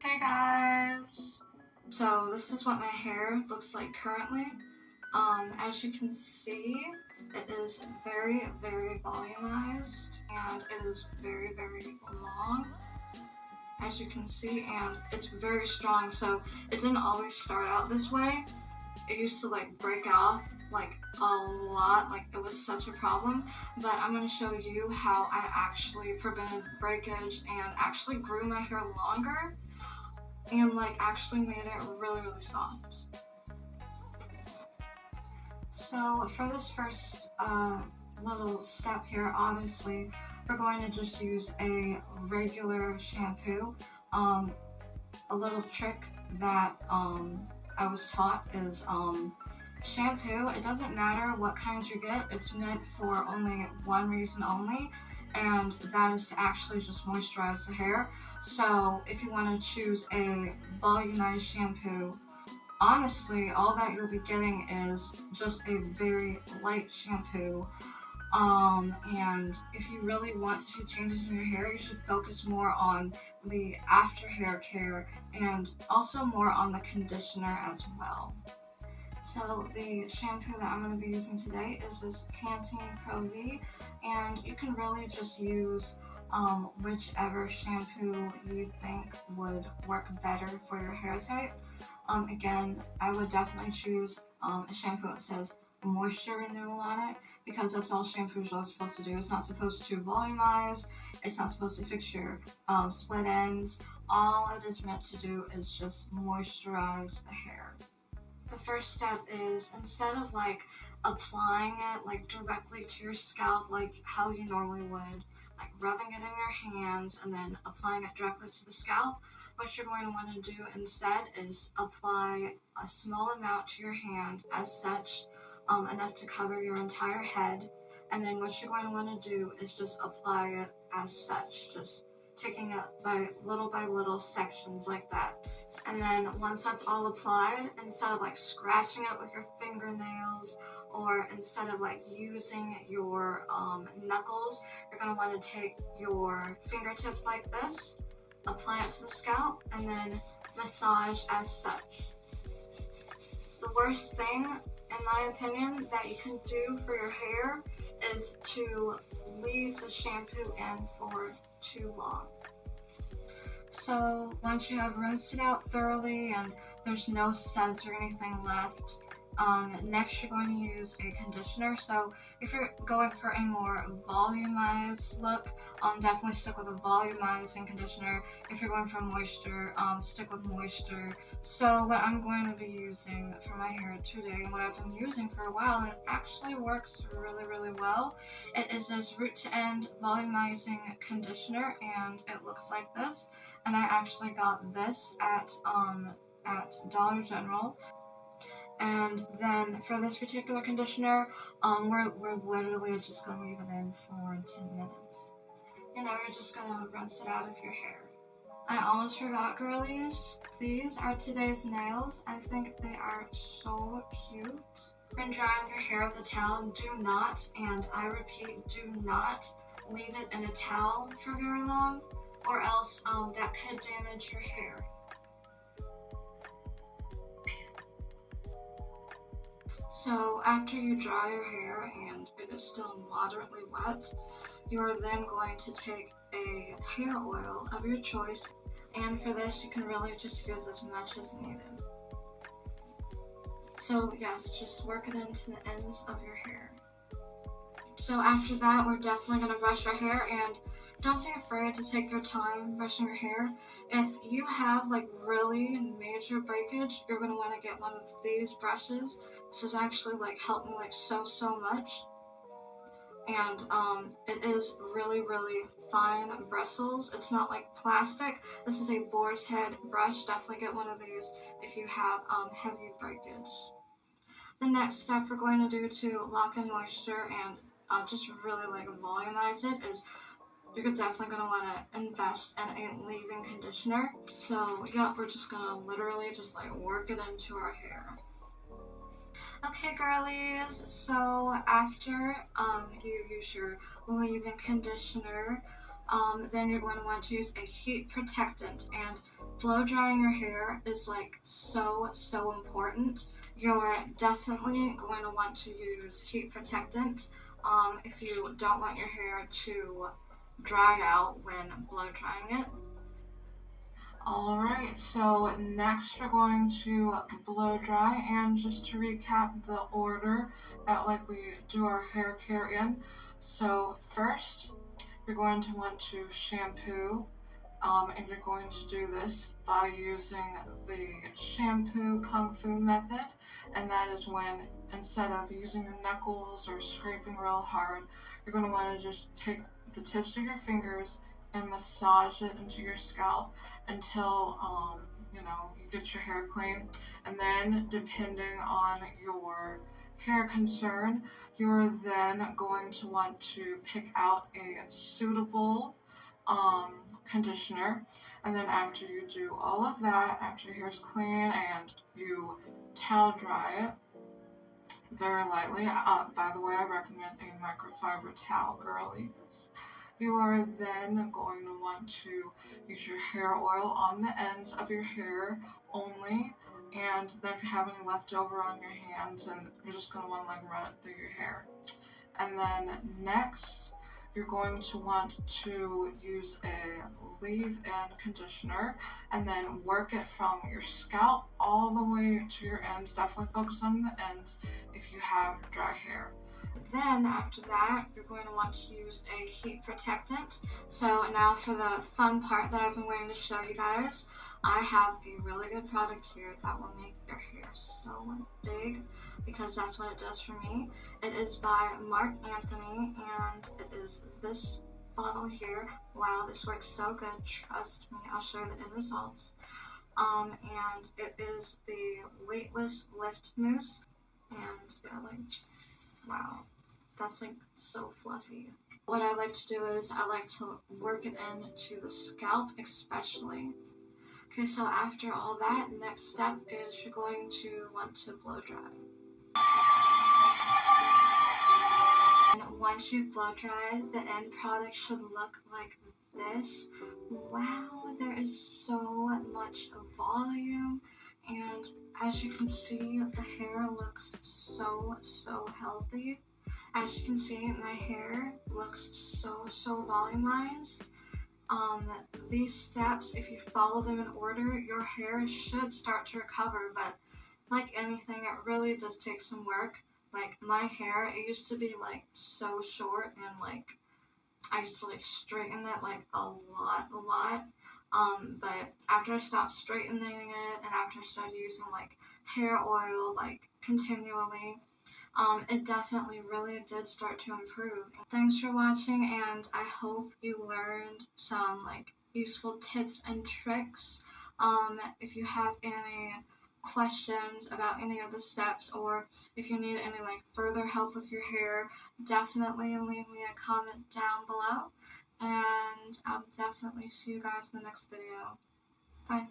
Hey guys! So this is what my hair looks like currently. As you can see, it is very, very volumized and it is very, very long, as you can see, and it's very strong. So it didn't always start out this way. It used to like break off like a lot, like it was such a problem, but I'm going to show you how I actually prevented breakage and actually grew my hair longer and like actually made it really, really soft. So for this first little step here, obviously we're going to just use a regular shampoo. A little trick that I was taught is shampoo, it doesn't matter what kind you get, it's meant for only one reason only, and that is to actually just moisturize the hair. So if you want to choose a volumized shampoo, honestly all that you'll be getting is just a very light shampoo. And if you really want to see changes in your hair, you should focus more on the after hair care and also more on the conditioner as well. So the shampoo that I'm going to be using today is this 𝗵𝑇'N and you can really just use whichever shampoo you think would work better for your hair type. Again, I would definitely choose a shampoo that says moisture renewal on it, because that's all shampoos are supposed to do. It's not supposed to volumize, it's not supposed to fix your split ends. All it is meant to do is just moisturize the hair. The first step is, instead of like applying it like directly to your scalp like how you normally would, like rubbing it in your hands and then applying it directly to the scalp, what you're going to want to do instead is apply a small amount to your hand, as such, enough to cover your entire head, and then what you're going to want to do is just apply it as such, just taking it by little sections like that. And then once that's all applied, instead of like scratching it with your fingernails, or instead of like using your knuckles, you're going to want to take your fingertips like this, apply it to the scalp, and then massage as such. The worst thing, in my opinion, that you can do for your hair is to leave the shampoo in for too long. So once you have rinsed it out thoroughly and there's no suds or anything left, next you're going to use a conditioner. So if you're going for a more volumized look, definitely stick with a volumizing conditioner. If you're going for moisture, stick with moisture. So what I'm going to be using for my hair today, and what I've been using for a while, and it actually works really, really well, it is this root to end volumizing conditioner, and it looks like this. And I actually got this at 𝗏𝙯𝑔𝑒𝑛𝑒𝑟𝑎l. And then for this particular conditioner, we're literally just going to leave it in for 10 minutes. You know, you're just going to rinse it out of your hair. I almost forgot, girlies. These are today's nails. I think they are so cute. When drying your hair with a towel, do not, and I repeat, do not leave it in a towel for very long, or else that could damage your hair. So after you dry your hair and it is still moderately wet, you are then going to take a hair oil of your choice, and for this you can really just use as much as needed. So yes, just work it into the ends of your hair. So after that, we're definitely going to brush our hair, and don't be afraid to take your time brushing your hair. If you have like really major breakage, you're going to want to get one of these brushes. This has actually like helped me like so much. And it is really, really fine bristles. It's not like plastic. This is a boar's head brush. Definitely get one of these if you have heavy breakage. The next step we're going to do to lock in moisture and just really like volumize it is, you're definitely going to want to invest in a leave-in conditioner. So yeah, we're just going to literally just like work it into our hair. Okay, girlies, so after you use your leave-in conditioner, then you're going to want to use a heat protectant, and blow drying your hair is like so important. You're definitely going to want to use heat protectant if you don't want your hair to dry out when blow drying it. Alright, so next we're going to blow dry, and just to recap the order that like we do our hair care in. So first, you're going to want to shampoo, and you're going to do this by using the 𝗪𝗪𝗂𝗪𝗪𝗂𝗪 method, and that is when instead of using your knuckles or scraping real hard, you're going to want to just take the tips of your fingers and massage it into your scalp until you get your hair clean. And then depending on your hair concern, you're then going to want to pick out a suitable conditioner, and then after you do all of that, after your hair is clean and you towel dry it very lightly, by the way, I recommend a microfiber towel, girlies. You are then going to want to use your hair oil on the ends of your hair only, and then if you have any leftover on your hands, and you're just going to want to like run it through your hair. And then next, you're going to want to use a leave-in conditioner and then work it from your scalp all the way to your ends. Definitely focus on the ends if you have dry hair. Then after that, you're going to want to use a heat protectant. So now for the fun part that I've been waiting to show you guys, I have a really good product here that will make your hair so big, because that's what it does for me. It is by Marc Anthony, and it is this bottle here. Wow, this works so good. Trust me, I'll show you the end results. And it is the weightless lift mousse, and yeah, like, wow, that's like so fluffy. What I like to do is I like to work it into the scalp especially. Okay, so after all that, next step is you're going to want to blow dry. And once you've blow dried, the end product should look like this. Wow, there is so much volume, and as you can see, the hair looks so healthy. As you can see, my hair looks so volumized. These steps, if you follow them in order, your hair should start to recover, but like anything, it really does take some work. Like my hair, it used to be like so short, and like I used to like straighten it like a lot. But after I stopped straightening it, and after I started using like hair oil like continually, it definitely really did start to improve. Thanks for watching, and I hope you learned some like useful tips and tricks. If you have any questions about any of the steps, or if you need any like further help with your hair, definitely leave me a comment down below, and I'll definitely see you guys in the next video. Bye.